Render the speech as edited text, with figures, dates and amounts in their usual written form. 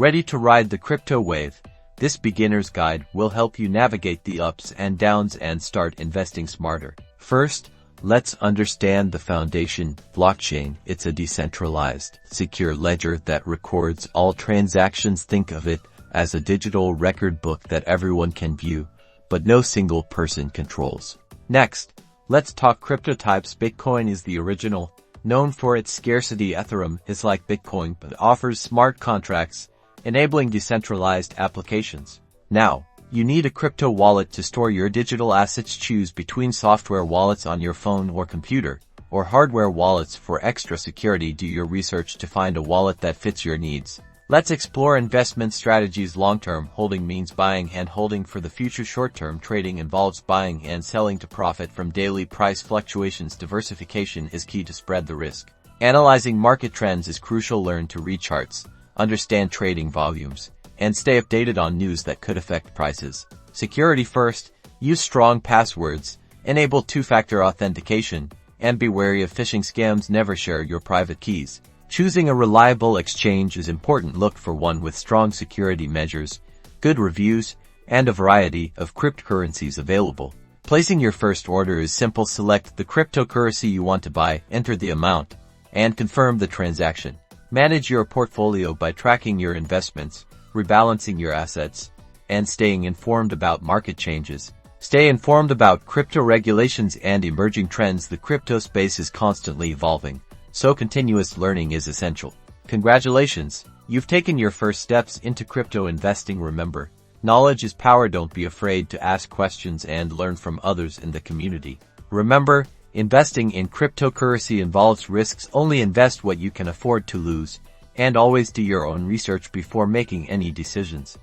Ready to ride the crypto wave? This beginner's guide will help you navigate the ups and downs and start investing smarter. First, let's understand the foundation. Blockchain. It's a decentralized, secure ledger that records all transactions. Think of it as a digital record book that everyone can view, but no single person controls. Next, let's talk crypto types. Bitcoin is the original, known for its scarcity. Ethereum is like Bitcoin but offers smart contracts, enabling decentralized applications. Now, you need a crypto wallet to store your digital assets. Choose between software wallets on your phone or computer, or hardware wallets for extra security. Do your research to find a wallet that fits your needs. Let's explore investment strategies. Long-term holding means buying and holding for the future. Short-term trading involves buying and selling to profit from daily price fluctuations. Diversification is key to spread the risk. Analyzing market trends is crucial. Learn to read charts, understand trading volumes, and stay updated on news that could affect prices. Security first, use strong passwords, enable two-factor authentication, and be wary of phishing scams. Never share your private keys. Choosing a reliable exchange is important. Look for one with strong security measures, good reviews, and a variety of cryptocurrencies available. Placing your first order is simple. Select the cryptocurrency you want to buy, enter the amount, and confirm the transaction. Manage your portfolio by tracking your investments, rebalancing your assets, and staying informed about market changes. Stay informed about crypto regulations and emerging trends. The crypto space is constantly evolving, so continuous learning is essential. Congratulations, you've taken your first steps into crypto investing. Remember, knowledge is power. Don't be afraid to ask questions and learn from others in the community. Remember, investing in cryptocurrency involves risks. Only invest what you can afford to lose, and always do your own research before making any decisions.